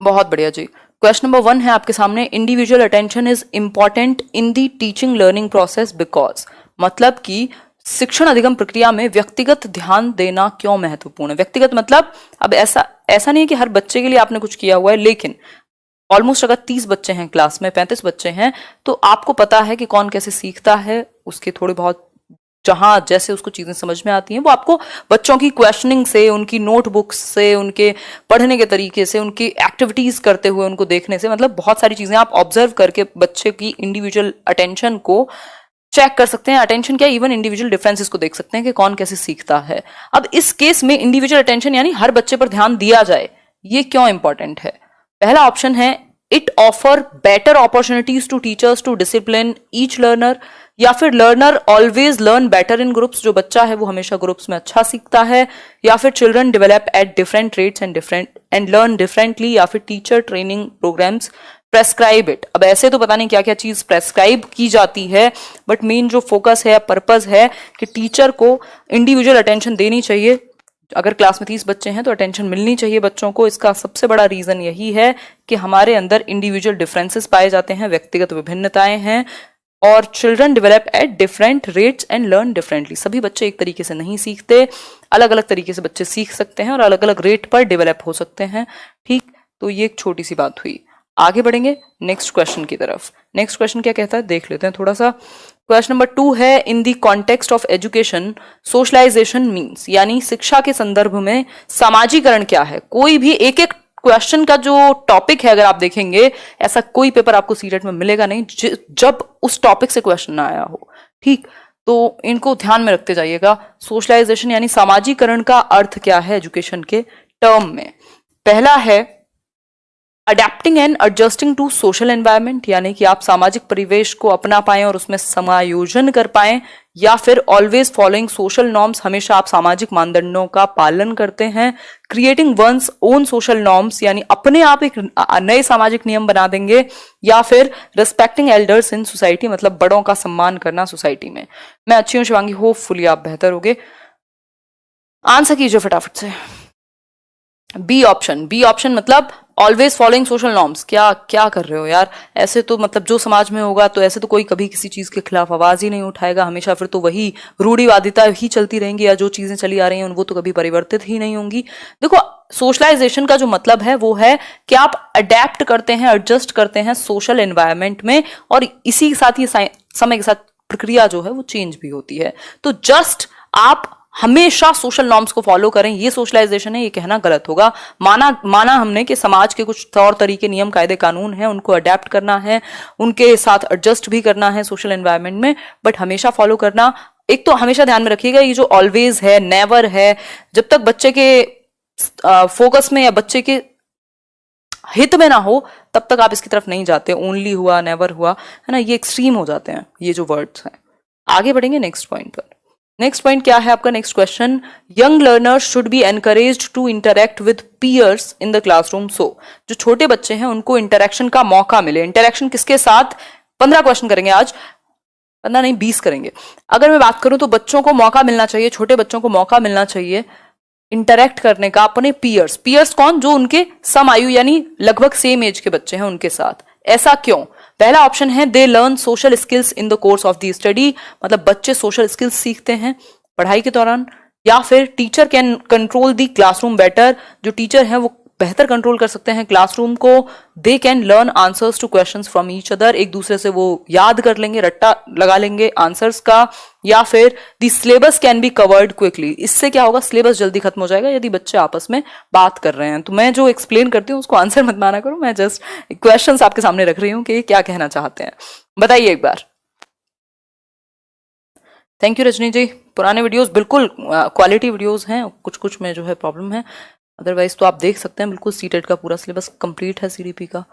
बहुत बढ़िया जी। Question number 1 है आपके सामने, individual attention is important in the teaching learning process because, मतलब कि शिक्षण अधिगम प्रक्रिया में व्यक्तिगत ध्यान देना क्यों महत्वपूर्ण है। व्यक्तिगत मतलब अब ऐसा ऐसा नहीं है कि हर बच्चे के लिए आपने कुछ किया हुआ है, लेकिन ऑलमोस्ट अगर 30 बच्चे हैं क्लास में, 35 बच्चे हैं, तो आपको पता है कि कौन कैसे सीखता है, उसके थोड़े बहुत जहां जैसे उसको चीजें समझ में आती हैं वो आपको बच्चों की क्वेश्चनिंग से, उनकी नोटबुक्स से, उनके पढ़ने के तरीके से, उनकी एक्टिविटीज करते हुए उनको देखने से, मतलब बहुत सारी चीजें आप ऑब्जर्व करके बच्चे की इंडिविजुअल अटेंशन को चेक कर सकते हैं। अटेंशन क्या, इवन इंडिविजुअल डिफरेंसेस को देख सकते हैं कि कौन कैसे सीखता है। अब इस केस में इंडिविजुअल अटेंशन यानी हर बच्चे पर ध्यान दिया जाए, ये क्यों इंपॉर्टेंट है। पहला ऑप्शन है, it offer better opportunities to teachers to discipline each learner, या फिर learner always learn better in groups, जो बच्चा है वो हमेशा ग्रुप्स में अच्छा सीखता है, या फिर children develop at different rates and learn differently, या फिर teacher training programmes prescribe it. अब ऐसे तो पता नहीं क्या क्या चीज प्रेस्क्राइब की जाती है, बट मेन जो फोकस है, पर्पस है कि टीचर को इंडिविजुअल अटेंशन देनी चाहिए। अगर क्लास में 30 बच्चे हैं तो अटेंशन मिलनी चाहिए बच्चों को। इसका सबसे बड़ा रीजन यही है कि हमारे अंदर इंडिविजुअल डिफरेंसेस पाए जाते हैं, व्यक्तिगत विभिन्नताएं हैं, और children develop at different rates and learn differently. सभी बच्चे एक तरीके से नहीं सीखते, अलग अलग तरीके से बच्चे सीख सकते हैं और अलग अलग रेट पर डेवलप हो सकते हैं। ठीक, तो ये एक छोटी सी बात हुई। आगे बढ़ेंगे नेक्स्ट क्वेश्चन की तरफ। नेक्स्ट क्वेश्चन क्या कहता है देख लेते हैं थोड़ा सा। क्वेश्चन नंबर 2 है, in the context of education socialisation means, यानी शिक्षा के संदर्भ में सामाजिकरण क्या है। कोई भी एक एक क्वेश्चन का जो टॉपिक है, अगर आप देखेंगे, ऐसा कोई पेपर आपको सीटेट में मिलेगा नहीं जब उस टॉपिक से क्वेश्चन ना आया हो। ठीक, तो इनको ध्यान में रखते जाइएगा। सोशलाइजेशन यानी सामाजिकरण का अर्थ क्या है एजुकेशन के टर्म में। पहला है adapting and adjusting to social environment, यानी कि आप सामाजिक परिवेश को अपना पाएं और उसमें समायोजन कर पाएं, या फिर ऑलवेज फॉलोइंग सोशल नॉर्म्स, हमेशा आप सामाजिक मानदंडों का पालन करते हैं। Creating one's own social norms, यानी अपने आप एक नए सामाजिक नियम बना देंगे, या फिर रिस्पेक्टिंग एल्डर्स इन सोसाइटी, मतलब बड़ों का सम्मान करना सोसाइटी में। मैं अच्छी हूं शिवांगी, होपफुली आप बेहतर होगे। आंसर कीजिए फटाफट से। बी ऑप्शन मतलब ऑलवेज फॉलोइंग सोशल नॉर्म्स। क्या क्या कर रहे हो यार, ऐसे तो मतलब जो समाज में होगा तो ऐसे तो कोई कभी किसी चीज के खिलाफ आवाज ही नहीं उठाएगा, हमेशा फिर तो वही रूढ़िवादिता ही चलती रहेंगी, या जो चीजें चली आ रही हैं वो तो कभी परिवर्तित ही नहीं होंगी। देखो, सोशलाइजेशन का जो मतलब है वो है कि आप अडेप्ट करते हैं, एडजस्ट करते हैं सोशल एनवायरनमेंट में, और इसी के साथ ही समय के साथ प्रक्रिया जो है वो चेंज भी होती है। तो जस्ट आप हमेशा सोशल नॉर्म्स को फॉलो करें, ये सोशलाइजेशन है, ये कहना गलत होगा। माना हमने कि समाज के कुछ तौर तरीके, नियम, कायदे, कानून हैं, उनको अडेप्ट करना है, उनके साथ एडजस्ट भी करना है सोशल एनवायरनमेंट में, बट हमेशा फॉलो करना। एक तो हमेशा ध्यान में रखिएगा, ये जो ऑलवेज है, नेवर है, जब तक बच्चे के फोकस में या बच्चे के हित में ना हो तब तक आप इसकी तरफ नहीं जाते। ओनली हुआ, नेवर हुआ, है ना, ये एक्सट्रीम हो जाते हैं ये जो वर्ड्स हैं। आगे बढ़ेंगे नेक्स्ट पॉइंट पर। नेक्स्ट पॉइंट क्या है आपका, next question, young learners should be encouraged to interact with peers in the classroom. So जो छोटे बच्चे हैं उनको इंटरेक्शन का मौका मिले। इंटरेक्शन किसके साथ, 15 क्वेश्चन करेंगे आज, 15 नहीं 20 करेंगे। अगर मैं बात करूं तो बच्चों को मौका मिलना चाहिए, छोटे बच्चों को मौका मिलना चाहिए इंटरेक्ट करने का अपने पीयर्स कौन, जो उनके सम आयु यानी लगभग सेम एज के बच्चे हैं उनके साथ। ऐसा क्यों। पहला ऑप्शन है, they learn social skills in the course of the study, मतलब बच्चे सोशल स्किल्स सीखते हैं पढ़ाई के दौरान। या फिर teacher can control the classroom better, जो टीचर है वो बेहतर कंट्रोल कर सकते हैं क्लासरूम को। They can learn answers two questions from each other, एक दूसरे से वो याद कर लेंगे, रट्टा लगा लेंगे आंसर्स का। या फिर the syllabus can be covered quickly, इससे क्या होगा, सिलेबस जल्दी खत्म हो जाएगा यदि बच्चे आपस में बात कर रहे हैं। तो मैं जो एक्सप्लेन करती हूँ उसको आंसर मत माना करो, मैं जस्ट क्वेश्चंस आपके सामने रख रही हूँ कि क्या कहना चाहते हैं, बताइए एक बार। थैंक यू रजनी जी। पुराने वीडियोस बिल्कुल क्वालिटी वीडियोस हैं, कुछ कुछ में जो है प्रॉब्लम है, अदरवाइज तो आप देख सकते हैं बिल्कुल सीटेट का पूरा सिलेबस कंप्लीट है सीडीपी का।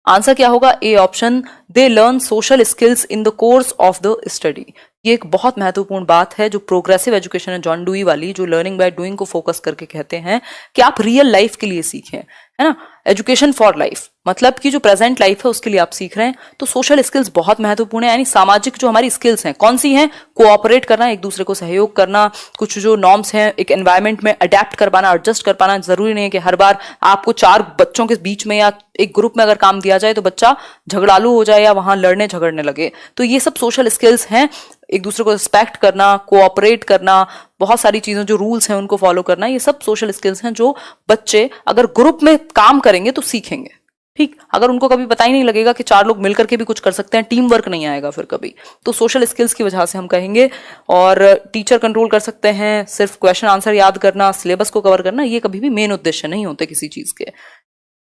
आंसर क्या होगा, A option, they learn social skills in the course of the study. ये एक बहुत महत्वपूर्ण बात है जो प्रोग्रेसिव एजुकेशन है जॉन डुई वाली, जो लर्निंग बाय डूइंग को फोकस करके कहते हैं कि आप रियल लाइफ के लिए सीखें, है ना। एजुकेशन फॉर लाइफ मतलब कि जो प्रेजेंट लाइफ है उसके लिए आप सीख रहे हैं। तो सोशल स्किल्स बहुत महत्वपूर्ण है, यानी सामाजिक जो हमारी स्किल्स हैं कौन सी हैं, कोऑपरेट करना, एक दूसरे को सहयोग करना, कुछ जो नॉर्म्स हैं एक एनवायरमेंट में अडेप्ट कर पाना, एडजस्ट कर पाना। जरूरी नहीं है कि हर बार आपको 4 बच्चों के बीच में या एक ग्रुप में अगर काम दिया जाए तो बच्चा झगड़ालू हो जाए या वहां लड़ने झगड़ने लगे। तो ये सब सोशल स्किल्स हैं, एक दूसरे को रिस्पेक्ट करना, कोऑपरेट करना, बहुत सारी चीजें जो रूल्स हैं उनको फॉलो करना, ये सब सोशल स्किल्स हैं जो बच्चे अगर ग्रुप में काम करेंगे तो सीखेंगे। ठीक, अगर उनको कभी पता ही नहीं लगेगा कि 4 लोग मिलकर के भी कुछ कर सकते हैं, टीम वर्क नहीं आएगा फिर कभी। तो सोशल स्किल्स की वजह से हम कहेंगे। और टीचर कंट्रोल कर सकते हैं, सिर्फ क्वेश्चन आंसर याद करना, सिलेबस को कवर करना, ये कभी भी मेन उद्देश्य नहीं होते किसी चीज के।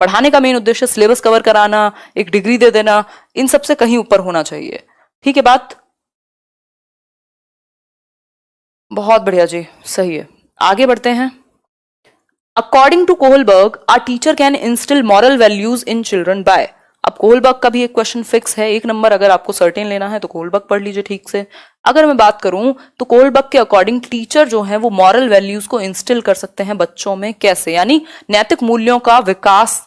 पढ़ाने का मेन उद्देश्य सिलेबस कवर कराना, एक डिग्री दे देना, इन सबसे कहीं ऊपर होना चाहिए। ठीक है बात, बहुत बढ़िया जी, सही है। आगे बढ़ते हैं। According to Kohlberg a teacher can instil moral values in children by. अब कोहलबर्ग का भी एक क्वेश्चन फिक्स है, 1 नंबर अगर आपको सर्टेन लेना है तो कोहलबर्ग पढ़ लीजिए ठीक से। अगर मैं बात करूं तो कोहलबर्ग के अकॉर्डिंग टीचर जो है वो मॉरल वैल्यूज को इंस्टिल कर सकते हैं बच्चों में, कैसे, यानी नैतिक मूल्यों का विकास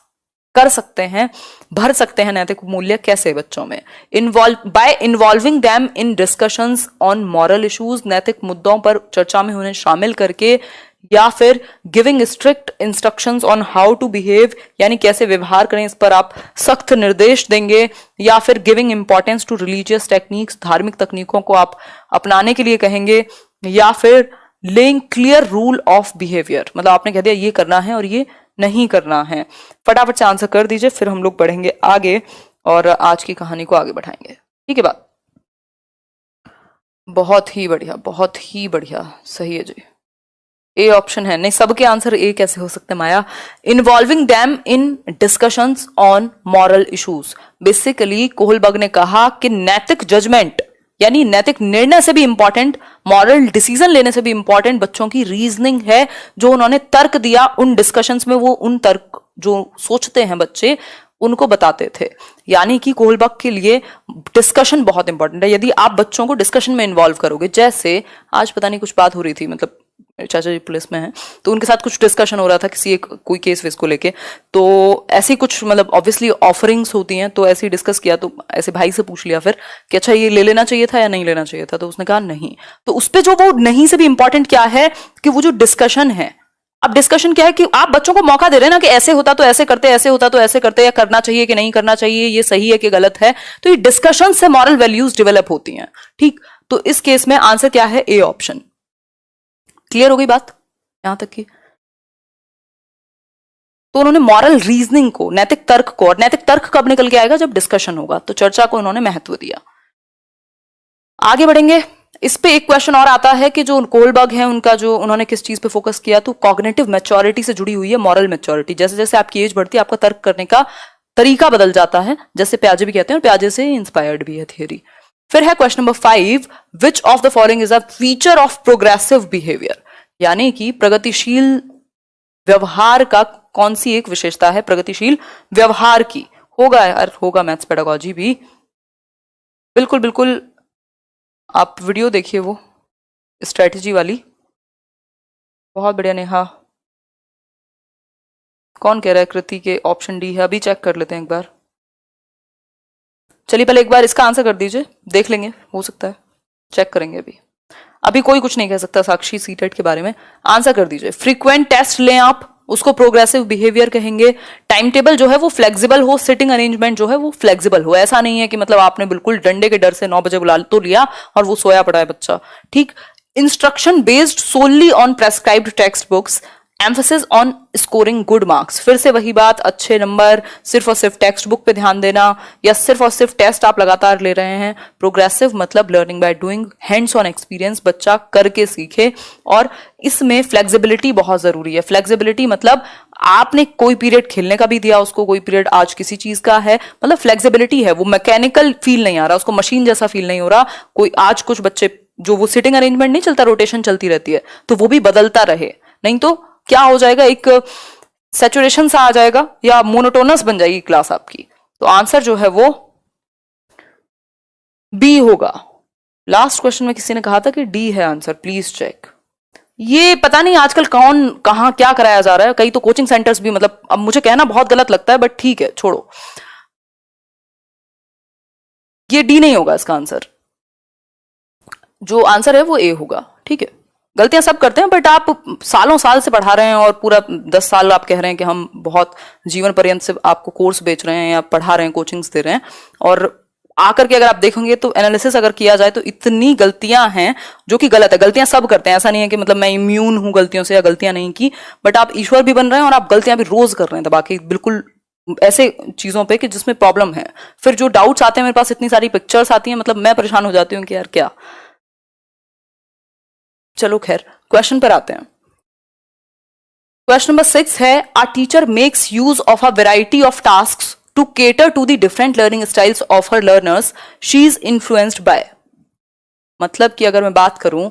कर सकते हैं, भर सकते हैं नैतिक मूल्य कैसे बच्चों में, bye involving them in discussions on moral issues, नैतिक मुद्दों पर चर्चा में उन्हें शामिल करके, या फिर giving strict instructions on how to behave, यानी कैसे व्यवहार करें इस पर आप सख्त निर्देश देंगे, या फिर giving importance to religious techniques, धार्मिक तकनीकों को आप अपनाने के लिए कहेंगे, या फिर laying clear rule of behaviour, मतलब आपने कह दिया ये करना है और ये नहीं करना है। फटाफट से आंसर कर दीजिए, फिर हम लोग बढ़ेंगे आगे और आज की कहानी को आगे बढ़ाएंगे। ठीक है बात, बहुत ही बढ़िया, बहुत ही बढ़िया, सही है जी। ए ऑप्शन है, नहीं सबके आंसर ए कैसे हो सकते माया। Involving them in discussions on moral issues, basically Kohlberg ने कहा कि नैतिक जजमेंट यानी नैतिक निर्णय से भी इंपॉर्टेंट, मॉरल डिसीजन लेने से भी इंपॉर्टेंट बच्चों की रीजनिंग है, जो उन्होंने तर्क दिया उन डिस्कशंस में, वो उन तर्क जो सोचते हैं बच्चे उनको बताते थे। यानी कि कोहलबर्ग के लिए डिस्कशन बहुत इंपॉर्टेंट है। यदि आप बच्चों को डिस्कशन में इन्वॉल्व करोगे, जैसे आज पता नहीं कुछ बात हो रही थी, मतलब चाचा जी पुलिस में हैं तो उनके साथ कुछ डिस्कशन हो रहा था किसी एक कोई केस वेस को लेके, तो ऐसी कुछ मतलब ऑब्वियसली ऑफरिंग्स होती हैं, तो ऐसे ही डिस्कस किया, तो ऐसे भाई से पूछ लिया फिर कि अच्छा ये ले लेना चाहिए था या नहीं लेना चाहिए था, तो उसने कहा नहीं। तो उस पर जो वो नहीं से भी इंपॉर्टेंट क्या है कि वो जो डिस्कशन है, अब डिस्कशन क्या है कि आप बच्चों को मौका दे रहे हैं ना कि ऐसे होता तो ऐसे करते, ऐसे होता तो ऐसे करते, या करना चाहिए कि नहीं करना चाहिए, ये सही है कि गलत है। तो ये डिस्कशन से मॉरल वैल्यूज डेवलप होती हैं। ठीक, तो इस केस में आंसर क्या है, ए ऑप्शन। क्लियर हो गई बात यहां तक की? तो उन्होंने मॉरल रीजनिंग को, नैतिक तर्क को, और नैतिक तर्क कब निकल के आएगा, जब डिस्कशन होगा, तो चर्चा को उन्होंने महत्व दिया। आगे बढ़ेंगे। इस पे एक क्वेश्चन और आता है कि जो कोहलबर्ग है उनका जो उन्होंने किस चीज पे फोकस किया, तो कॉग्निटिव मैच्योरिटी से जुड़ी हुई है मॉरल मैच्योरिटी। जैसे जैसे आपकी एज बढ़ती है आपका तर्क करने का तरीका बदल जाता है, जैसे प्याजे भी कहते हैं, और प्याजे से इंस्पायर्ड भी है थियरी। फिर है question number 5, which of the following is a feature of progressive behaviour, यानी कि प्रगतिशील व्यवहार का कौन सी एक विशेषता है प्रगतिशील व्यवहार की। होगा मैथ्स पेडागोजी भी, बिल्कुल बिल्कुल, आप वीडियो देखिए वो स्ट्रेटेजी वाली, बहुत बढ़िया। नेहा कौन कह रहा है, कृति के ऑप्शन डी है, अभी चेक कर लेते हैं एक बार। चलिए पहले एक बार इसका आंसर कर दीजिए, देख लेंगे, हो सकता है चेक करेंगे। अभी कोई कुछ नहीं कह सकता साक्षी सीटेट के बारे में। आंसर कर दीजिए। फ्रीक्वेंट टेस्ट लें आप, उसको प्रोग्रेसिव बिहेवियर कहेंगे। टाइम टेबल जो है वो फ्लेक्सिबल हो, सिटिंग अरेंजमेंट जो है वो फ्लेक्सिबल हो, ऐसा नहीं है कि मतलब आपने बिल्कुल डंडे के डर से 9 बजे बुला तो लिया और वो सोया पड़ा है बच्चा। ठीक, instruction based solely on prescribed text books, emphasis on scoring good marks, फिर से वही बात, अच्छे नंबर, सिर्फ और सिर्फ टेक्स्ट बुक पे ध्यान देना, या सिर्फ और सिर्फ टेस्ट आप लगातार ले रहे हैं। प्रोग्रेसिव मतलब learning by doing, hands on experience, बच्चा करके सीखे। और इसमें फ्लेक्सिबिलिटी बहुत जरूरी है। फ्लेक्सिबिलिटी मतलब आपने कोई पीरियड खेलने का भी दिया उसको, कोई पीरियड आज किसी चीज का है, मतलब फ्लेक्सिबिलिटी है, वो मैकेनिकल फील नहीं आ रहा, उसको मशीन जैसा फील नहीं हो रहा। कोई आज कुछ बच्चे जो वो सिटिंग अरेंजमेंट नहीं चलता, रोटेशन चलती रहती है, तो वो भी बदलता रहे, नहीं तो क्या हो जाएगा, एक सैचुरेशन सा आ जाएगा या मोनोटोनस बन जाएगी क्लास आपकी। तो आंसर जो है वो बी होगा। लास्ट क्वेश्चन में किसी ने कहा था कि डी है आंसर, प्लीज चेक। ये पता नहीं आजकल कौन कहाँ क्या कराया जा रहा है, कई तो कोचिंग सेंटर्स भी, मतलब अब मुझे कहना बहुत गलत लगता है बट ठीक है छोड़ो, ये डी नहीं होगा इसका आंसर, जो आंसर है वो ए होगा। ठीक है, गलतियां सब करते हैं बट आप सालों साल से पढ़ा रहे हैं और पूरा 10 साल आप कह रहे हैं कि हम बहुत जीवन पर्यंत से आपको कोर्स बेच रहे हैं या पढ़ा रहे हैं, कोचिंग्स दे रहे हैं, और आकर के अगर आप देखेंगे तो एनालिसिस अगर किया जाए तो इतनी गलतियां हैं जो कि गलत है। गलतियां सब करते हैं, ऐसा नहीं है कि मतलब मैं इम्यून हूं गलतियों से या गलतियां नहीं की, बट आप ईश्वर भी बन रहे हैं और आप गलतियां भी रोज कर रहे हैं दबा के, बिल्कुल ऐसे चीजों पे कि जिसमें प्रॉब्लम है। फिर जो डाउट्स आते हैं मेरे पास, इतनी सारी पिक्चर्स आती हैं, मतलब मैं परेशान हो जाती हूँ कि यार क्या। चलो खैर क्वेश्चन पर आते हैं। क्वेश्चन नंबर 6 है, a teacher makes use of a variety of task to cater to the different learning styles of her learners, she is influenced by. मतलब कि अगर मैं बात करूं,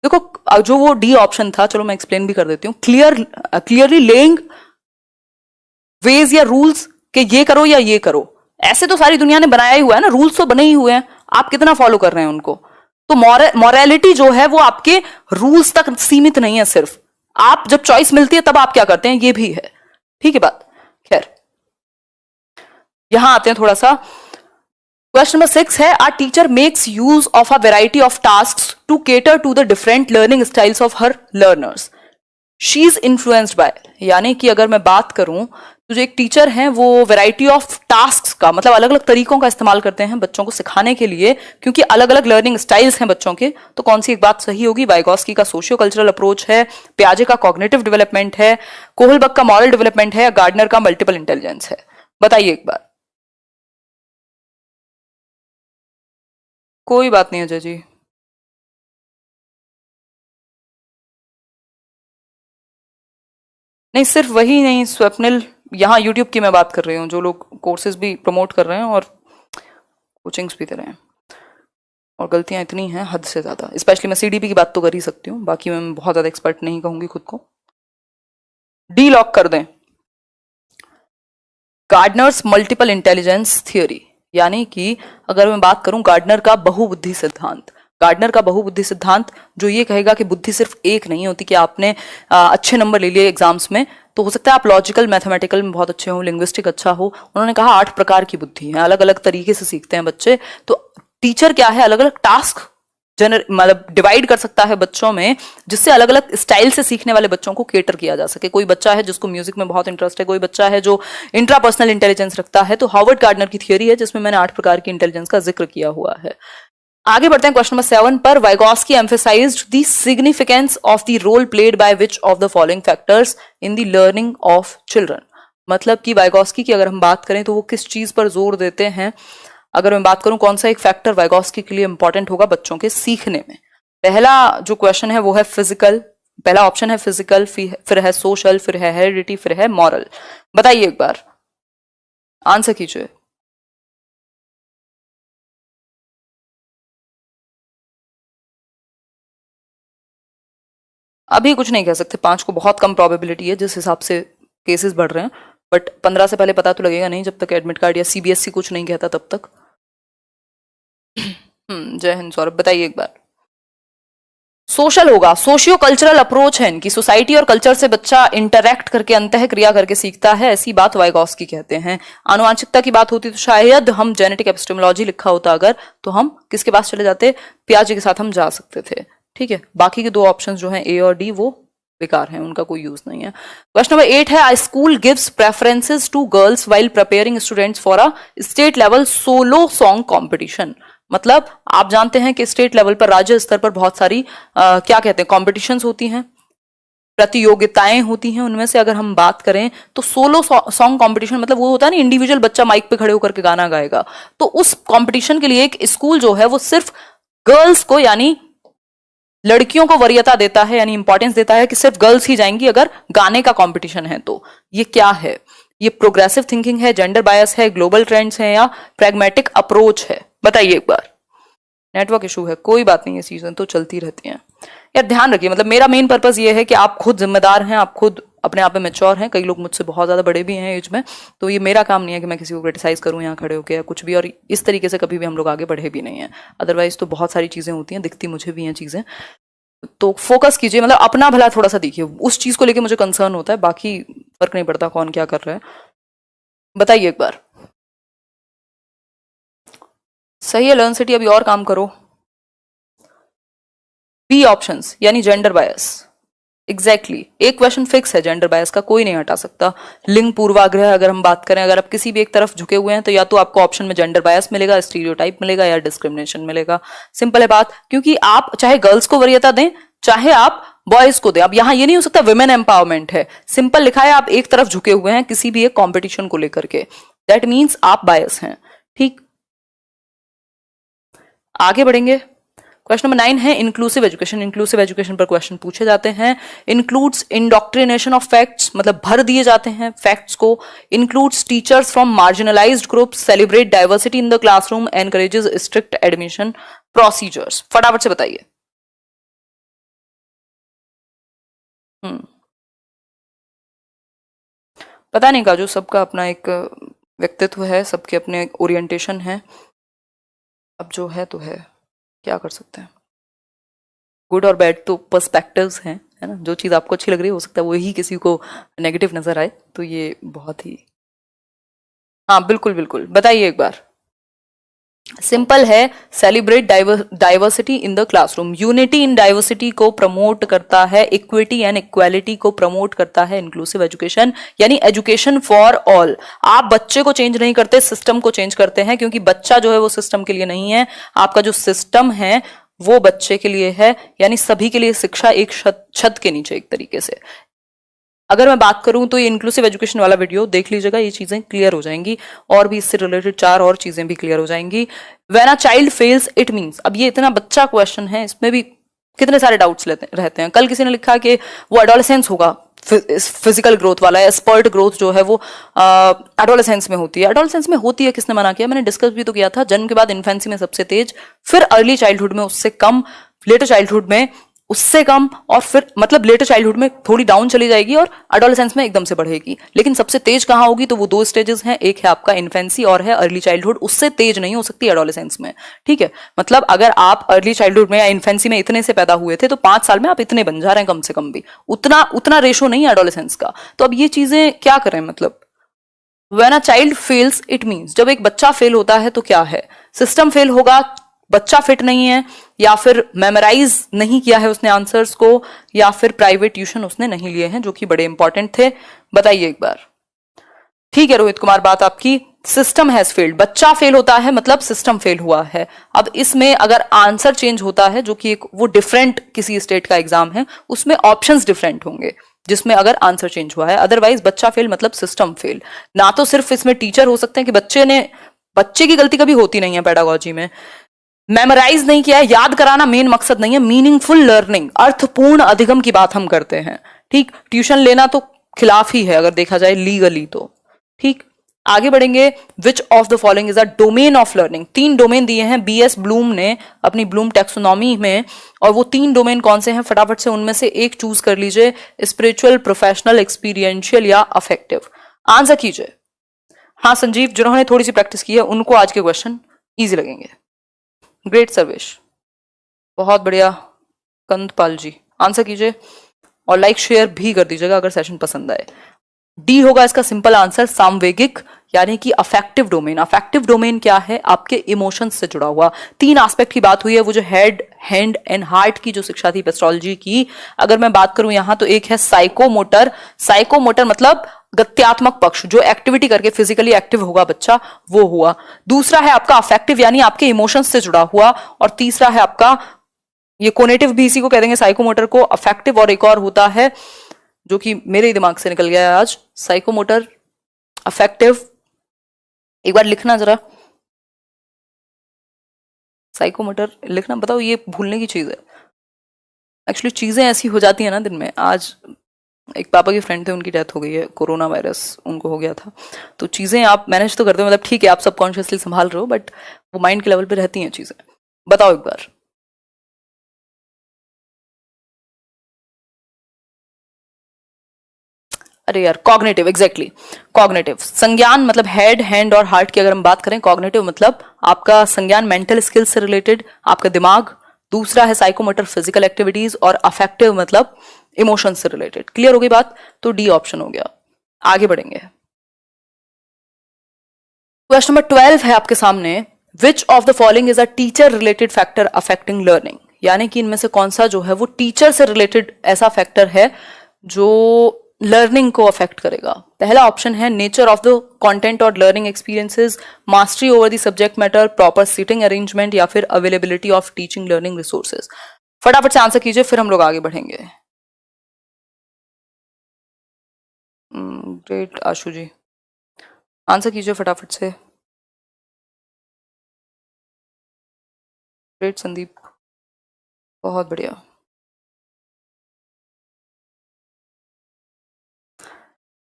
देखो जो वो डी ऑप्शन था, चलो मैं एक्सप्लेन भी कर देती हूँ, क्लियरली लेइंग वेज या रूल्स कि ये करो या ये करो, ऐसे तो सारी दुनिया ने बनाया ही हुआ है ना, रूल्स तो बने ही हुए हैं, आप कितना फॉलो कर रहे हैं उनको। तो मॉरलिटी जो है वो आपके रूल्स तक सीमित नहीं है, सिर्फ आप जब चॉइस मिलती है तब आप क्या करते हैं, ये भी है। ठीक है बात। खैर यहां आते हैं थोड़ा सा। क्वेश्चन नंबर 6 है, a teacher makes use of a variety of task to cater to the different learning styles of her learners, she is influenced by. यानी कि अगर मैं बात करूं तो जो एक टीचर हैं वो वैरायटी ऑफ टास्क्स का, मतलब अलग अलग तरीकों का इस्तेमाल करते हैं बच्चों को सिखाने के लिए, क्योंकि अलग अलग लर्निंग स्टाइल्स हैं बच्चों के। तो कौन सी एक बात सही होगी? वाइगॉस्की का सोशियो कल्चरल अप्रोच है, पियाजे का कॉग्निटिव डेवलपमेंट है, कोहलबर्ग का मॉरल डेवलपमेंट है, या गार्डनर का मल्टीपल इंटेलिजेंस है? बताइए एक बार। कोई बात नहीं अजय जी। नहीं सिर्फ वही नहीं स्वप्निल, यहाँ यूट्यूब की मैं बात कर रही हूँ, जो लोग कोर्सेज भी प्रमोट कर रहे हैं और कोचिंग्स भी दे रहे हैं, और गलतियां इतनी हैं हद से ज़्यादा। स्पेशली मैं सीडीपी की बात तो कर ही सकती हूँ, बाकी मैं बहुत ज़्यादा एक्सपर्ट नहीं कहूँगी खुद को। डी लॉक कर दें। गार्डनर्स मल्टीपल इंटेलिजेंस थियोरी, यानी कि अगर मैं बात करूं गार्डनर का बहुबुद्धि सिद्धांत, गार्डनर का बहुबुद्धि सिद्धांत जो ये कहेगा कि बुद्धि सिर्फ एक नहीं होती, कि आपने अच्छे नंबर ले लिए एग्जाम्स में तो हो सकता है आप लॉजिकल मैथमेटिकल में बहुत अच्छे हो, लिंग्विस्टिक अच्छा हो। उन्होंने कहा 8 प्रकार की बुद्धि है, अलग अलग तरीके से सीखते हैं बच्चे। तो टीचर क्या है, अलग अलग टास्क मतलब डिवाइड कर सकता है बच्चों में, जिससे अलग अलग स्टाइल से सीखने वाले बच्चों को केटर किया जा सके। कोई बच्चा है जिसको म्यूजिक में बहुत इंटरेस्ट है, कोई बच्चा है जो इंट्रापर्सनल इंटेलिजेंस रखता है। तो हार्वर्ड गार्डनर की थियोरी है जिसमें मैंने 8 प्रकार की इंटेलिजेंस का जिक्र किया हुआ है। आगे बढ़ते हैं क्वेश्चन नंबर 7 पर। Vygotsky emphasised the significance of the role played by which of the following factors in the learning of children. मतलब कि वाइगॉस्की की अगर हम बात करें तो वो किस चीज पर जोर देते हैं। अगर मैं बात करूं कौन सा एक फैक्टर वाइगॉस्की के लिए इंपॉर्टेंट होगा बच्चों के सीखने में, पहला जो क्वेश्चन है वो है फिजिकल, पहला ऑप्शन है फिजिकल, फिर है सोशल, फिर है हेरिडिटी, फिर है मॉरल। बताइए एक बार, आंसर कीजिए। अभी कुछ नहीं कह सकते, 5 को बहुत कम प्रोबेबिलिटी है जिस हिसाब से केसेस बढ़ रहे हैं, बट 15 से पहले पता तो लगेगा नहीं जब तक एडमिट कार्ड या सीबीएसई कुछ नहीं कहता तब तक। जय हिंद सौरभ, बताइए एक बार। सोशल होगा, सोशियो कल्चरल अप्रोच है इनकी, सोसाइटी और कल्चर से बच्चा इंटरैक्ट करके अंतः क्रिया करके सीखता है, ऐसी बात वाइगॉस्की कहते हैं। आनुवांशिकता की बात होती तो शायद हम जेनेटिक एपिस्टेमोलॉजी लिखा होता अगर, तो हम किसके पास चले जाते, पियाजे के साथ हम जा सकते थे। ठीक है, बाकी के 2 ऑप्शन जो हैं ए और डी वो बेकार हैं, उनका कोई यूज नहीं है। क्वेश्चन नंबर 8 है, a school gives preferences to girls while preparing students for a state level solo song competition. मतलब आप जानते हैं कि स्टेट लेवल पर, राज्य स्तर पर बहुत सारी क्या कहते हैं कॉम्पिटिशन्स होती हैं, प्रतियोगिताएं होती हैं। उनमें से अगर हम बात करें तो सोलो सॉन्ग कंपटीशन, मतलब वो होता है ना इंडिविजुअल बच्चा माइक पे खड़े होकर के गाना गाएगा, तो उस कंपटीशन के लिए एक स्कूल जो है वो सिर्फ गर्ल्स को, यानी लड़कियों को वरीयता देता है, यानी इंपॉर्टेंस देता है कि सिर्फ गर्ल्स ही जाएंगी अगर गाने का कंपटीशन है। तो ये क्या है? ये प्रोग्रेसिव थिंकिंग है, जेंडर बायस है, ग्लोबल ट्रेंड्स है, या प्रैग्मेटिक अप्रोच है? बताइए एक बार। नेटवर्क इशू है, कोई बात नहीं, ये चीजें तो चलती रहती हैं यार। ध्यान रखिए, मतलब मेरा मेन पर्पस ये है कि आप खुद जिम्मेदार हैं, आप खुद अपने आप में मैच्योर हैं। कई लोग मुझसे बहुत ज्यादा बड़े भी हैं एज में, तो ये मेरा काम नहीं है कि मैं किसी को क्रिटिसाइज करूं यहाँ खड़े होकर या कुछ भी, और इस तरीके से कभी भी हम लोग आगे बढ़े भी नहीं है। अदरवाइज तो बहुत सारी चीजें होती हैं, दिखती मुझे भी हैं चीजें। तो फोकस कीजिए, मतलब अपना भला थोड़ा सा देखिए, उस चीज को लेके मुझे कंसर्न होता है, बाकी फर्क नहीं पड़ता कौन क्या कर रहा है। बताइए एक बार। सही है, लर्न सिटी, अभी और काम करो। बी ऑप्शंस यानी जेंडर बायस। एग्जैक्टली एक क्वेश्चन फिक्स है जेंडर बायस का, कोई नहीं हटा सकता। लिंग पूर्वाग्रह अगर हम बात करें, अगर आप किसी भी एक तरफ झुके हुए हैं तो या तो आपको ऑप्शन में जेंडर बायस मिलेगा, स्टीरियोटाइप मिलेगा, या डिस्क्रिमिनेशन मिलेगा। सिंपल है बात, क्योंकि आप चाहे गर्ल्स को वरीयता दें चाहे आप बॉयज को दें, अब यहां ये नहीं हो सकता विमेन एम्पावरमेंट है, सिंपल लिखा है आप एक तरफ झुके हुए हैं किसी भी एक कॉम्पिटिशन को लेकर के, दैट मीन्स आप बायस हैं। ठीक, आगे बढ़ेंगे। क्वेश्चन नंबर 9 है इंक्लूसिव एजुकेशन। इंक्लूसिव एजुकेशन पर क्वेश्चन पूछे जाते हैं। इंक्लूड्स इंडोक्ट्रिनेशन ऑफ फैक्ट्स, मतलब भर दिए जाते हैं फैक्ट्स को। Includes teachers from marginalised groups, celebrate diversity in the classroom, encourages strict admission procedures. फटाफट से बताइए। पता नहीं काजू, सबका अपना एक व्यक्तित्व है, सबके अपने ओरिएंटेशन है, अब जो है तो है, क्या कर सकते हैं। गुड और बैड तो पर्सपेक्टिव्स हैं, है ना, जो चीज़ आपको अच्छी लग रही है हो सकता है वही किसी को नेगेटिव नजर आए, तो ये बहुत ही, हाँ बिल्कुल बिल्कुल, बताइए एक बार। सिंपल है, celebrate diversity in the classroom, unity in diversity को प्रमोट करता है, इक्विटी एंड इक्वालिटी को प्रमोट करता है इंक्लूसिव एजुकेशन, यानी एजुकेशन फॉर ऑल। आप बच्चे को चेंज नहीं करते, सिस्टम को चेंज करते हैं, क्योंकि बच्चा जो है वो सिस्टम के लिए नहीं है, आपका जो सिस्टम है वो बच्चे के लिए है, यानी सभी के लिए शिक्षा एक छत के नीचे एक तरीके से। अगर मैं बात करूं तो ये इंक्लूसिव एजुकेशन वाला वीडियो देख लीजिएगा, ये चीजें क्लियर हो जाएंगी, और भी इससे रिलेटेड 4 और चीजें भी क्लियर हो जाएंगी। When a child fails it means, अब ये इतना बच्चा क्वेश्चन है, इसमें भी कितने सारे डाउट्स रहते हैं। कल किसी ने लिखा कि वो एडोलेसेंस होगा, फिजिकल ग्रोथ वाला है, स्पर्ट ग्रोथ जो है वो एडोलेसेंस में होती है। एडोलेसेंस में होती है, किसने मना किया, मैंने डिस्कस भी तो किया था, जन्म के बाद इन्फेंसी में सबसे तेज, फिर अर्ली चाइल्डहुड में उससे कम, लेटर चाइल्डहुड में उससे कम, और फिर मतलब लेटर चाइल्डहुड में थोड़ी डाउन चली जाएगी और एडोलेसेंस में एकदम से बढ़ेगी। लेकिन सबसे तेज कहाँ होगी, तो वो 2 स्टेजेस हैं, एक है आपका इन्फेंसी और है अर्ली चाइल्डहुड, उससे तेज नहीं हो सकती एडोलेसेंस में। ठीक है, मतलब अगर आप अर्ली चाइल्डहुड में या इन्फेंसी में इतने से पैदा हुए थे तो 5 साल में आप इतने बन जा रहे हैं, कम से कम भी उतना रेशो नहीं है एडोलेसेंस का। तो अब ये चीजें क्या करें, मतलब when a child fails it means, जब एक बच्चा फेल होता है तो क्या है, सिस्टम फेल होगा, बच्चा फिट नहीं है, या फिर मेमोराइज नहीं किया है उसने आंसर्स को, या फिर प्राइवेट ट्यूशन उसने नहीं लिए हैं जो कि बड़े इंपॉर्टेंट थे। बताइए एक बार। ठीक है रोहित कुमार, बात आपकी, सिस्टम हैज फेल्ड, बच्चा फेल होता है मतलब सिस्टम फेल हुआ है। अब इसमें अगर आंसर चेंज होता है, जो कि एक वो डिफरेंट किसी स्टेट का एग्जाम है, उसमें ऑप्शंस डिफरेंट होंगे जिसमें अगर आंसर चेंज हुआ है, अदरवाइज बच्चा फेल मतलब सिस्टम फेल। ना तो सिर्फ इसमें टीचर हो सकते हैं कि बच्चे की गलती कभी होती नहीं है पेडागोजी में, मेमोराइज नहीं किया है, याद कराना मेन मकसद नहीं है, मीनिंगफुल लर्निंग, अर्थपूर्ण अधिगम की बात हम करते हैं। ठीक, ट्यूशन लेना तो खिलाफ ही है अगर देखा जाए लीगली तो। ठीक, आगे बढ़ेंगे। Which of the following is a domain of learning, 3 domain दिए हैं बीएस ब्लूम ने अपनी ब्लूम टेक्सोनॉमी में, और वो 3 डोमेन कौन से हैं, फटाफट से उनमें से एक चूज कर लीजिए, स्पिरिचुअल, प्रोफेशनल, एक्सपीरियंशियल या अफेक्टिव। आंसर कीजिए। हाँ संजीव, जिन्होंने थोड़ी सी प्रैक्टिस की है उनको आज के क्वेश्चन ईजी लगेंगे। ग्रेट सर्विस, बहुत बढ़िया कंदपाल जी, आंसर कीजिए और लाइक शेयर भी कर दीजिएगा अगर सेशन पसंद आए। डी होगा इसका सिंपल आंसर, सामवेगिक, यानी कि अफेक्टिव डोमेन। अफेक्टिव डोमेन क्या है, आपके इमोशंस से जुड़ा हुआ। 3 एस्पेक्ट की बात हुई है, वो जो हेड, हैंड एंड हार्ट की जो शिक्षा थी पेस्ट्रोलॉजी की, अगर मैं बात करूं यहां तो एक है साइकोमोटर। साइकोमोटर मतलब गत्यात्मक पक्ष, जो एक्टिविटी करके फिजिकली एक्टिव होगा बच्चा, वो हुआ। दूसरा है आपका अफेक्टिव, यानी आपके इमोशंस से जुड़ा हुआ, और तीसरा है आपका, ये कोनेटिव भी इसी को कह देंगे साइकोमोटर को, अफेक्टिव, और एक और होता है जो कि मेरे दिमाग से निकल गया है आज, साइकोमोटर, अफेक्टिव, एक बार लिखना जरा, साइकोमोटर लिखना, बताओ, ये भूलने की चीज है एक्चुअली, चीजें ऐसी हो जाती है ना दिन में। आज एक पापा के फ्रेंड थे, उनकी डेथ हो गई है, कोरोना वायरस उनको हो गया था, तो चीजें आप मैनेज तो करते हो, मतलब ठीक है आप सबकॉन्शियसली संभाल रहे हो, बट वो माइंड के लेवल पे रहती हैं चीजें। बताओ एक बार। अरे यार, कॉग्निटिव, एग्जैक्टली कॉग्निटिव, संज्ञान मतलब हेड, हैंड और हार्ट की अगर हम बात करें, कॉग्निटिव मतलब आपका संज्ञान, मेंटल स्किल्स से रिलेटेड, आपका दिमाग, दूसरा है साइकोमोटर फिजिकल एक्टिविटीज, और अफेक्टिव मतलब इमोशन से रिलेटेड। क्लियर हो गई बात? तो डी ऑप्शन हो गया। आगे बढ़ेंगे। क्वेश्चन नंबर 12 है आपके सामने, विच of the following is a teacher related factor affecting learning, यानी कि इनमें से कौन सा जो है वो टीचर से रिलेटेड ऐसा फैक्टर है जो लर्निंग को अफेक्ट करेगा। पहला ऑप्शन है नेचर ऑफ द कंटेंट और learning experiences, mastery over the subject matter, proper seating arrangement, या फिर availability of teaching learning resources. फटाफट से आंसर कीजिए, फिर हम लोग आगे बढ़ेंगे। ग्रेट आशु जी, आंसर कीजिए फटाफट से। ग्रेट संदीप, बहुत बढ़िया।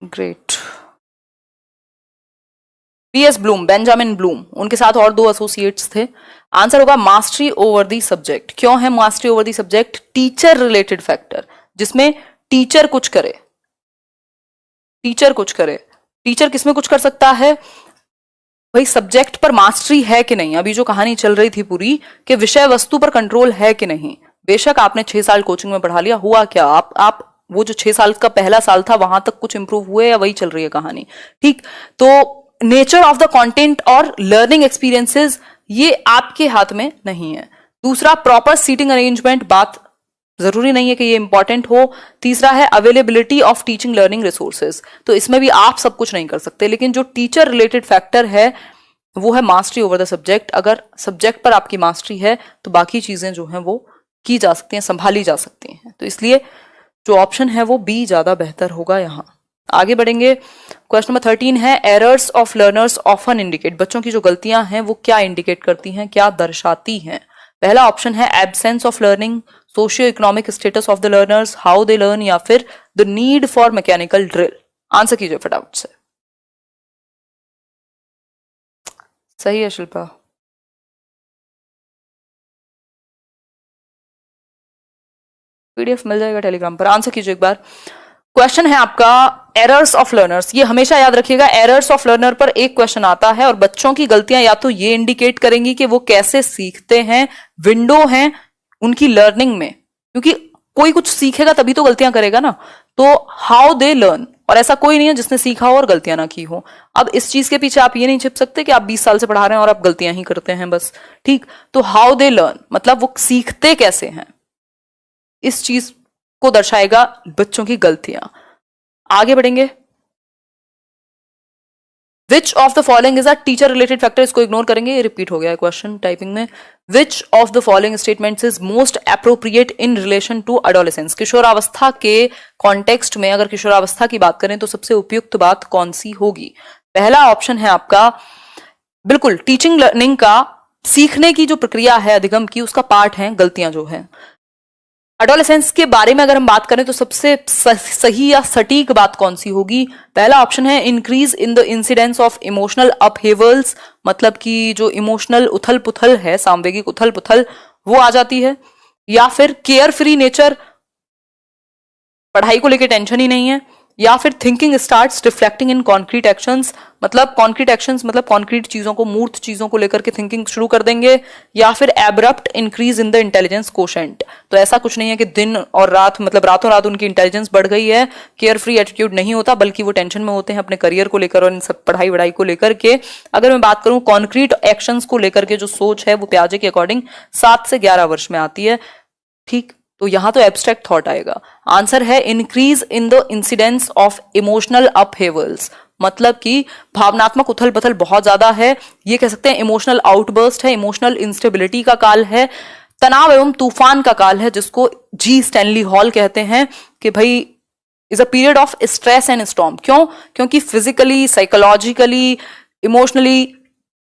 Great. B S Bloom, Benjamin Bloom, उनके साथ और 2 एसोसिएट्स थे। आंसर होगा मास्टरी ओवर दी सब्जेक्ट। क्यों है mastery over the subject? Teacher related factor, जिसमें टीचर कुछ करे। टीचर कुछ करे, टीचर किसमें कुछ कर सकता है भाई? सब्जेक्ट पर मास्टरी है कि नहीं। अभी जो कहानी चल रही थी पूरी कि विषय वस्तु पर कंट्रोल है कि नहीं। बेशक आपने 6 साल कोचिंग में पढ़ा लिया, हुआ क्या? आप वो जो 6 साल का पहला साल था वहां तक कुछ इंप्रूव हुए या वही चल रही है कहानी? ठीक, तो नेचर ऑफ द कंटेंट और लर्निंग एक्सपीरियंसेस ये आपके हाथ में नहीं है। दूसरा प्रॉपर सीटिंग अरेंजमेंट, बात जरूरी नहीं है कि ये इंपॉर्टेंट हो। तीसरा है availability of teaching learning resources, तो इसमें भी आप सब कुछ नहीं कर सकते, लेकिन जो टीचर रिलेटेड फैक्टर है वो है मास्टरी ओवर द सब्जेक्ट। अगर सब्जेक्ट पर आपकी मास्टरी है तो बाकी चीजें जो हैं वो की जा सकती हैं, संभाली जा सकती हैं। तो इसलिए जो ऑप्शन है वो बी ज्यादा बेहतर होगा यहां। आगे बढ़ेंगे। क्वेश्चन नंबर 13 है, errors of learners often indicate, बच्चों की जो गलतियां हैं वो क्या इंडिकेट करती हैं, क्या दर्शाती हैं? पहला ऑप्शन है absence of learning, socio economic status of the learners, how they learn, या फिर the need for mechanical drill. Answer कीजिए फटाफट से। सही है शिल्पा। पीडीएफ मिल जाएगा टेलीग्राम पर। आंसर कीजिए एक बार। क्वेश्चन है आपका एरर्स ऑफ लर्नर्स। ये हमेशा याद रखिएगा, एरर्स ऑफ लर्नर पर एक क्वेश्चन आता है और बच्चों की गलतियां या तो ये इंडिकेट करेंगी कि वो कैसे सीखते हैं, विंडो है उनकी लर्निंग में, क्योंकि कोई कुछ सीखेगा तभी तो गलतियां करेगा ना। तो हाउ दे लर्न, और ऐसा कोई नहीं है जिसने सीखा हो और गलतियां ना की हो। अब इस चीज के पीछे आप ये नहीं छिप सकते कि आप 20 साल से पढ़ा रहे हैं और आप गलतियां ही करते हैं बस। ठीक, तो हाउ दे लर्न मतलब वो सीखते कैसे हैं, इस चीज को दर्शाएगा बच्चों की गलतियां। आगे बढ़ेंगे। Which of the following is a teacher related factor, इसको इग्नोर करेंगे, ये रिपीट हो गया है क्वेश्चन टाइपिंग में। Which of the following statements is most appropriate in relation to adolescence, किशोरावस्था के कॉन्टेक्स्ट में अगर किशोरावस्था की बात करें तो सबसे उपयुक्त बात कौन सी होगी? पहला ऑप्शन है आपका बिल्कुल टीचिंग लर्निंग का, सीखने की जो प्रक्रिया है अधिगम की, उसका पार्ट है गलतियां जो है। एडोलेसेंस के बारे में अगर हम बात करें तो सबसे सही या सटीक बात कौन सी होगी? पहला ऑप्शन है increase in the incidence of emotional upheavals, मतलब कि जो इमोशनल उथल पुथल है, सामवेगिक उथल पुथल, वो आ जाती है। या फिर केयर फ्री नेचर, पढ़ाई को लेकर टेंशन ही नहीं है। या फिर thinking starts reflecting in concrete actions, मतलब कॉन्क्रीट एक्शंस मतलब कॉन्क्रीट चीजों को, मूर्त चीजों को लेकर के थिंकिंग शुरू कर देंगे। या फिर abrupt increase in the intelligence quotient, तो ऐसा कुछ नहीं है कि दिन और रात मतलब रातों रात उनकी इंटेलिजेंस बढ़ गई है, केयर फ्री एटीट्यूड नहीं होता, बल्कि वो टेंशन में होते हैं अपने करियर को लेकर और इन सब पढ़ाई वढ़ाई को लेकर के। अगर मैं बात करूं कॉन्क्रीट एक्शंस को लेकर के जो सोच है वो पियाजे के अकॉर्डिंग 7 से 11 वर्ष में आती है। ठीक, तो यहां तो एब्स्ट्रैक्ट थॉट आएगा। आंसर है increase in the incidence of emotional upheavals, मतलब कि भावनात्मक उथल पुथल बहुत ज्यादा है, ये कह सकते हैं इमोशनल आउटबर्स्ट है, इमोशनल इंस्टेबिलिटी का काल है, तनाव एवं तूफान का काल है, जिसको जी स्टैनली हॉल कहते हैं कि भाई is a period of stress and storm. क्यों? क्योंकि फिजिकली, साइकोलॉजिकली, इमोशनली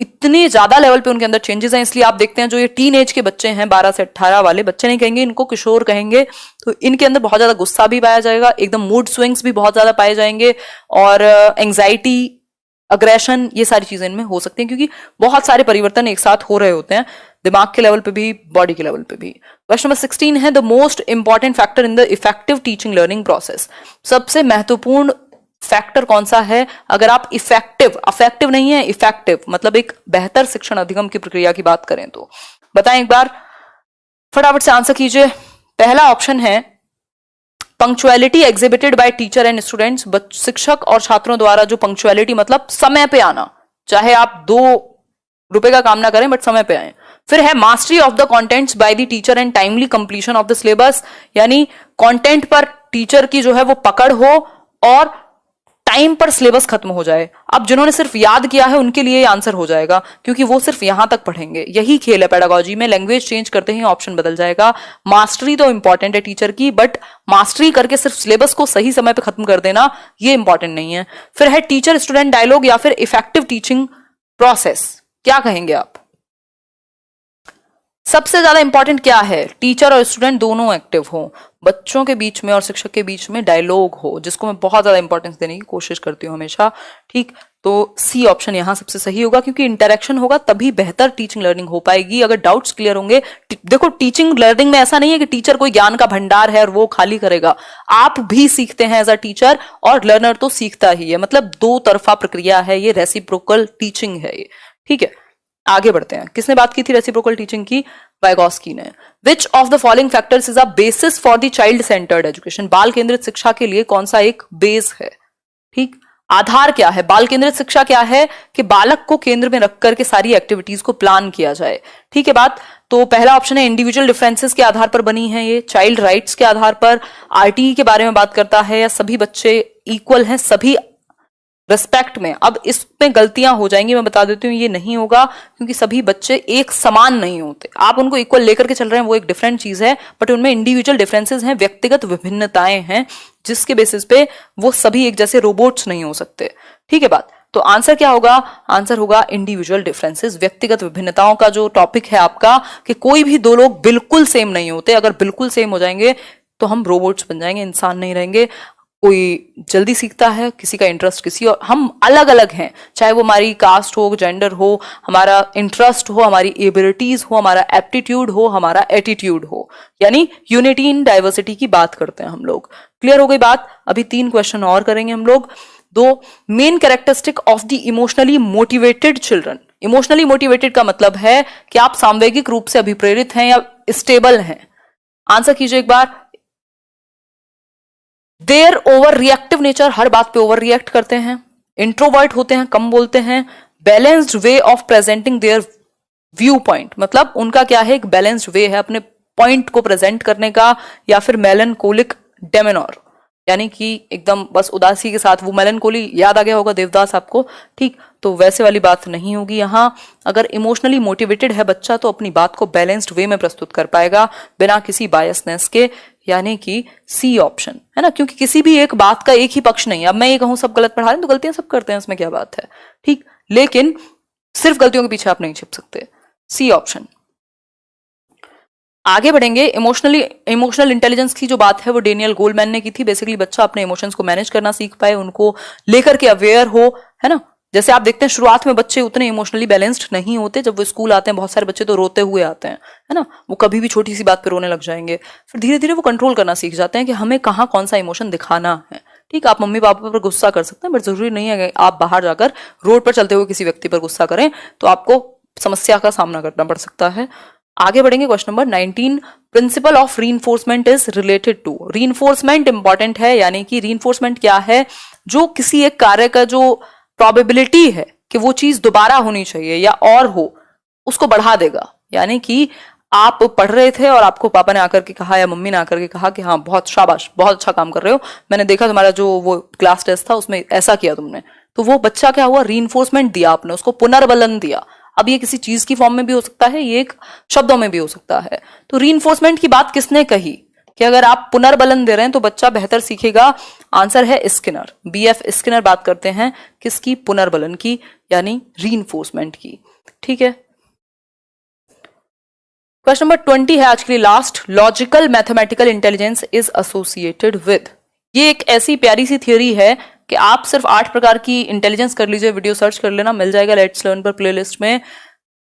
इतने ज्यादा लेवल पे उनके अंदर चेंजेस हैं। इसलिए आप देखते हैं जो ये टीन एज के बच्चे हैं, 12 से 18 वाले बच्चे नहीं कहेंगे इनको, किशोर कहेंगे, तो इनके अंदर बहुत ज्यादा गुस्सा भी पाया जाएगा, एकदम मूड स्विंग्स भी बहुत ज्यादा पाए जाएंगे, और एंग्जाइटी, अग्रेशन, ये सारी चीजें इनमें हो सकती हैं, क्योंकि बहुत सारे परिवर्तन एक साथ हो रहे होते हैं, दिमाग के लेवल पे भी, बॉडी के लेवल पे भी। क्वेश्चन नंबर 16 है the most important factor in the effective teaching learning process, सबसे महत्वपूर्ण फैक्टर कौन सा है? अगर आप इफेक्टिव, अफेक्टिव नहीं है, इफेक्टिव मतलब एक बेहतर शिक्षण अधिगम की प्रक्रिया की बात करें तो बताएं एक बार। फटाफट से आंसर कीजिए। पहला ऑप्शन है punctuality exhibited by teacher and students, शिक्षक और छात्रों द्वारा जो पंक्चुअलिटी मतलब समय पे आना, चाहे आप 2 रुपए का काम ना करें बट समय पे आए। फिर है mastery of the contents by the teacher and timely completion of the syllabus, यानी कंटेंट पर टीचर की जो है वो पकड़ हो और टाइम पर सिलेबस खत्म हो जाए। अब जिन्होंने सिर्फ याद किया है उनके लिए आंसर हो जाएगा, क्योंकि वो सिर्फ यहां तक पढ़ेंगे। यही खेल है पेडागोजी में, लैंग्वेज चेंज करते ही ऑप्शन बदल जाएगा। मास्टरी तो इंपॉर्टेंट है टीचर की, बट मास्टरी करके सिर्फ सिलेबस को सही समय पे खत्म कर देना ये इंपॉर्टेंट नहीं है। फिर है टीचर स्टूडेंट डायलॉग या फिर इफेक्टिव टीचिंग प्रोसेस, क्या कहेंगे आप? सबसे ज्यादा इंपॉर्टेंट क्या है? टीचर और स्टूडेंट दोनों एक्टिव हो, बच्चों के बीच में और शिक्षक के बीच में डायलॉग हो, जिसको मैं बहुत ज्यादा इंपॉर्टेंस देने की कोशिश करती हूँ हमेशा। ठीक, तो सी ऑप्शन यहां सबसे सही होगा, क्योंकि इंटरेक्शन होगा तभी बेहतर टीचिंग लर्निंग हो पाएगी। अगर डाउट्स क्लियर होंगे, देखो टीचिंग लर्निंग में ऐसा नहीं है कि टीचर कोई ज्ञान का भंडार है और वो खाली करेगा, आप भी सीखते हैं एज अ टीचर और लर्नर तो सीखता ही है। मतलब 2 तरफा प्रक्रिया है ये, रेसिप्रोकल टीचिंग है ये। ठीक है, आगे बढ़ते हैं। किसने बात की थी रेसिप्रोकल टीचिंग की? वाइगॉस्की ने। विच of the following factors is a basis for the child centred education, बाल केंद्रित शिक्षा के लिए कौन सा एक बेस है? ठीक, आधार क्या है? बाल केंद्रित शिक्षा क्या है? कि बालक को केंद्र में रख करके सारी एक्टिविटीज को प्लान किया जाए। ठीक है बात, तो पहला ऑप्शन है इंडिविजुअल डिफरेंसेस के आधार पर बनी है ये, चाइल्ड राइट्स के आधार पर, आरटीई के बारे में बात करता है, या सभी बच्चे इक्वल हैं सभी रिस्पेक्ट में। अब इसमें गलतियां हो जाएंगी, मैं बता देती हूँ, ये नहीं होगा, क्योंकि सभी बच्चे एक समान नहीं होते। आप उनको इक्वल लेकर के चल रहे हैं वो एक डिफरेंट चीज है, बट उनमें इंडिविजुअल डिफरेंसेस हैं, व्यक्तिगत विभिन्नताएं हैं, जिसके बेसिस पे वो सभी एक जैसे रोबोट्स नहीं हो सकते। ठीक है बात, तो आंसर क्या होगा? आंसर होगा इंडिविजुअल डिफरेंसेस, व्यक्तिगत विभिन्नताओं का जो टॉपिक है आपका, कि कोई भी 2 लोग बिल्कुल सेम नहीं होते। अगर बिल्कुल सेम हो जाएंगे तो हम रोबोट्स बन जाएंगे, इंसान नहीं रहेंगे। कोई जल्दी सीखता है, किसी का इंटरेस्ट किसी और, हम अलग अलग हैं, चाहे वो हमारी कास्ट हो, जेंडर हो, हमारा इंटरेस्ट हो, हमारी एबिलिटीज हो, हमारा एप्टीट्यूड हो, हमारा एटीट्यूड हो, यानी यूनिटी इन डाइवर्सिटी की बात करते हैं हम लोग। क्लियर हो गई बात? अभी 3 क्वेश्चन और करेंगे हम लोग। 2 main characteristic of the emotionally motivated children. Emotionally motivated का मतलब है कि आप सामवेगिक रूप से अभिप्रेरित हैं या स्टेबल हैं। आंसर कीजिए एक बार। देयर ओवर रिएक्टिव नेचर, हर बात पे ओवर रिएक्ट करते हैं, इंट्रोवर्ट होते हैं, कम बोलते हैं, balanced way of presenting there view point, मतलब उनका क्या है, एक बैलेंस्ड वे है अपने पॉइंट को प्रेजेंट करने का, या फिर मेलनकोलिक डेमेनोर, यानी कि एकदम बस उदासी के साथ। वो मेलनकोली याद आ गया होगा देवदास आपको, ठीक, तो वैसे वाली बात नहीं होगी यहां। अगर इमोशनली मोटिवेटेड है बच्चा तो अपनी बात को बैलेंस्ड वे में प्रस्तुत कर पाएगा बिना किसी बायसनेस के, यानी कि सी ऑप्शन है ना, क्योंकि किसी भी एक बात का एक ही पक्ष नहीं है। अब मैं ये कहूं सब गलत पढ़ा रहे हैं तो गलतियां सब करते हैं, इसमें क्या बात है, ठीक, लेकिन सिर्फ गलतियों के पीछे आप नहीं छिप सकते। C option. आगे बढ़ेंगे। इमोशनल इंटेलिजेंस की जो बात है वो डेनियल गोलमैन ने की थी। बेसिकली बच्चा अपने इमोशंस को मैनेज करना सीख पाए, उनको लेकर के अवेयर हो, है ना। जैसे आप देखते हैं शुरुआत में बच्चे उतने इमोशनली बैलेंस्ड नहीं होते, जब वो स्कूल आते हैं बहुत सारे बच्चे तो रोते हुए आते हैं, है ना, वो कभी भी छोटी सी बात पे रोने लग जाएंगे। फिर धीरे धीरे वो कंट्रोल करना सीख जाते हैं कि हमें कहाँ कौन सा इमोशन दिखाना है। ठीक, आप मम्मी पापा पर गुस्सा कर सकते हैं, बट जरूरी नहीं है कि आप बाहर जाकर रोड पर चलते हुए किसी व्यक्ति पर गुस्सा करें, तो आपको समस्या का सामना करना पड़ सकता है। आगे बढ़ेंगे। Question number 19, principle of reinforcement is related to. Reinforcement important है, यानी कि रीइंफोर्समेंट क्या है, जो किसी एक कार्य का जो प्रोबेबिलिटी है कि वो चीज दोबारा होनी चाहिए या और हो, उसको बढ़ा देगा। यानी कि आप पढ़ रहे थे और आपको पापा ने आकर के कहा या मम्मी ने आकर के कहा कि हाँ बहुत शाबाश, बहुत अच्छा काम कर रहे हो, मैंने देखा तुम्हारा जो वो क्लास टेस्ट था उसमें ऐसा किया तुमने, तो वो बच्चा क्या हुआ, रीइंफोर्समेंट दिया आपने उसको, पुनर्बलन दिया। अब ये किसी चीज की फॉर्म में भी हो सकता है, ये एक शब्दों में भी हो सकता है। तो रीइंफोर्समेंट की बात किसने कही कि अगर आप पुनर्बलन दे रहे हैं तो बच्चा बेहतर सीखेगा? आंसर है स्किनर, बीएफ स्किनर बात करते हैं किसकी, पुनर्बलन की, यानी रीइंफोर्समेंट की। ठीक है, क्वेश्चन नंबर 20 है आज के लिए last. Logical mathematical intelligence is associated with. ये एक ऐसी प्यारी सी थियोरी है कि आप सिर्फ 8 प्रकार की इंटेलिजेंस कर लीजिए, वीडियो सर्च कर लेना, मिल जाएगा लेट्स लर्न पर प्लेलिस्ट में।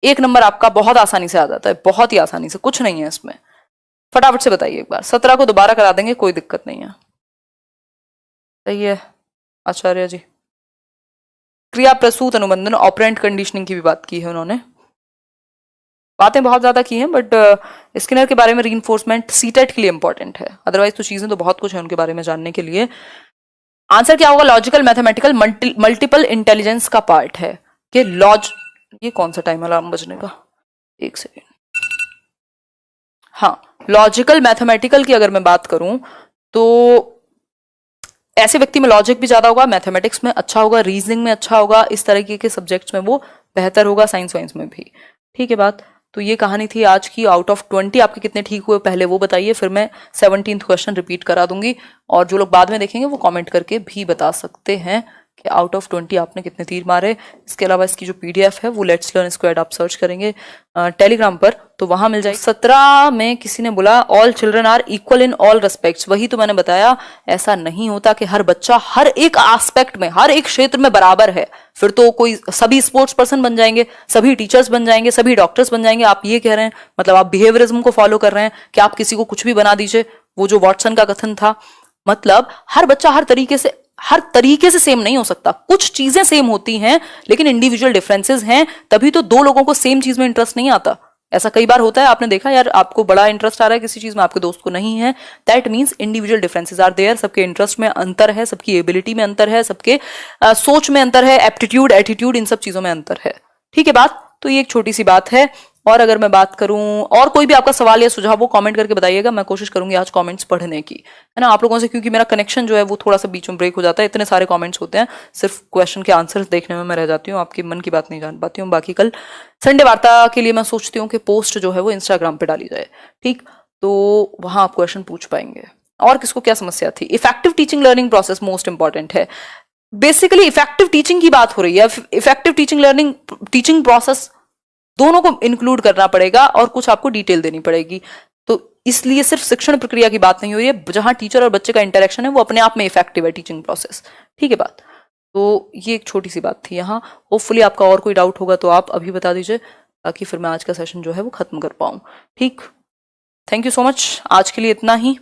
1 नंबर आपका बहुत आसानी से आ जाता है, बहुत ही आसानी से, कुछ नहीं है इसमें। फटाफट से बताइए एक बार। 17 को दोबारा करा देंगे, कोई दिक्कत नहीं है। सही है आचार्य जी। क्रिया प्रसूत अनुबंधन ऑपरेंट कंडीशनिंग की भी बात की है उन्होंने। बातें बहुत ज्यादा की हैं, बट स्किनर के बारे में रीइंफोर्समेंट सीटेट के लिए इंपॉर्टेंट है, अदरवाइज तो चीजें तो बहुत कुछ है उनके बारे में जानने के लिए। आंसर क्या होगा? लॉजिकल मैथमेटिकल मल्टीपल इंटेलिजेंस का पार्ट है कि ये कौन सा टाइम अलार्म बजने का, एक सेकेंड। हाँ, लॉजिकल मैथमेटिकल की अगर मैं बात करूं तो ऐसे व्यक्ति में लॉजिक भी ज्यादा होगा, मैथमेटिक्स में अच्छा होगा, रीजनिंग में अच्छा होगा, इस तरीके के सब्जेक्ट्स में वो बेहतर होगा, साइंस वाइंस में भी। ठीक है बात। तो ये कहानी थी आज की। आउट ऑफ 20 आपके कितने ठीक हुए पहले वो बताइए, फिर मैं 17th क्वेश्चन रिपीट करा दूंगी, और जो लोग बाद में देखेंगे वो कमेंट करके भी बता सकते हैं कि आउट ऑफ 20 आपने कितने तीर मारे। इसके अलावा इसकी जो पीडीएफ है वो लेट्स लर्न स्क्वाड आप सर्च करेंगे टेलीग्राम पर तो वहां मिल जाएगी। 17 में किसी ने बोला all children are equal in all respects. वही तो मैंने बताया, ऐसा नहीं होता कि हर बच्चा हर एक एस्पेक्ट में, हर एक क्षेत्र में बराबर है। फिर तो कोई सभी स्पोर्ट्स पर्सन बन जाएंगे, सभी टीचर्स बन जाएंगे, सभी डॉक्टर्स बन जाएंगे। आप ये कह रहे हैं, मतलब आप बिहेवियरिज्म को फॉलो कर रहे हैं कि आप किसी को कुछ भी बना दीजिए, वो जो वॉटसन का कथन था। मतलब हर बच्चा हर तरीके से सेम नहीं हो सकता। कुछ चीजें सेम होती हैं लेकिन इंडिविजुअल डिफरेंसेस हैं, तभी तो दो लोगों को सेम चीज में इंटरेस्ट नहीं आता। ऐसा कई बार होता है, आपने देखा यार आपको बड़ा इंटरेस्ट आ रहा है किसी चीज में, आपके दोस्त को नहीं है। That means individual differences are there. सबके इंटरेस्ट में अंतर है, सबकी एबिलिटी में अंतर है, सबके सोच में अंतर है, एप्टीट्यूड एटीट्यूड इन सब चीजों में अंतर है। ठीक है बात। तो ये एक छोटी सी बात है। और अगर मैं बात करूं और कोई भी आपका सवाल या सुझाव वो कमेंट करके बताइएगा, मैं कोशिश करूंगी आज कमेंट्स पढ़ने की, है ना। आप लोगों से क्योंकि मेरा कनेक्शन जो है वो थोड़ा सा बीच में ब्रेक हो जाता है, इतने सारे कमेंट्स होते हैं, सिर्फ क्वेश्चन के आंसर देखने में मैं रह जाती हूँ, आपके मन की बात नहीं जान पाती हूँ। बाकी कल संडे वार्ता के लिए मैं सोचती हूँ कि पोस्ट जो है वो इंस्टाग्राम पे डाली जाए, ठीक, तो वहां आप क्वेश्चन पूछ पाएंगे। और किसको क्या समस्या थी? Effective teaching learning process most important है। बेसिकली इफेक्टिव टीचिंग की बात हो रही है। इफेक्टिव टीचिंग प्रोसेस दोनों को इंक्लूड करना पड़ेगा और कुछ आपको डिटेल देनी पड़ेगी। तो इसलिए सिर्फ शिक्षण प्रक्रिया की बात नहीं हो रही है, जहां टीचर और बच्चे का इंटरेक्शन है वो अपने आप में इफेक्टिव है टीचिंग प्रोसेस। ठीक है बात। तो ये एक छोटी सी बात थी यहाँ। होपफुली आपका और कोई डाउट होगा तो आप अभी बता दीजिए, ताकि फिर मैं आज का सेशन जो है वो खत्म कर पाऊँ। ठीक, थैंक यू सो मच। आज के लिए इतना ही।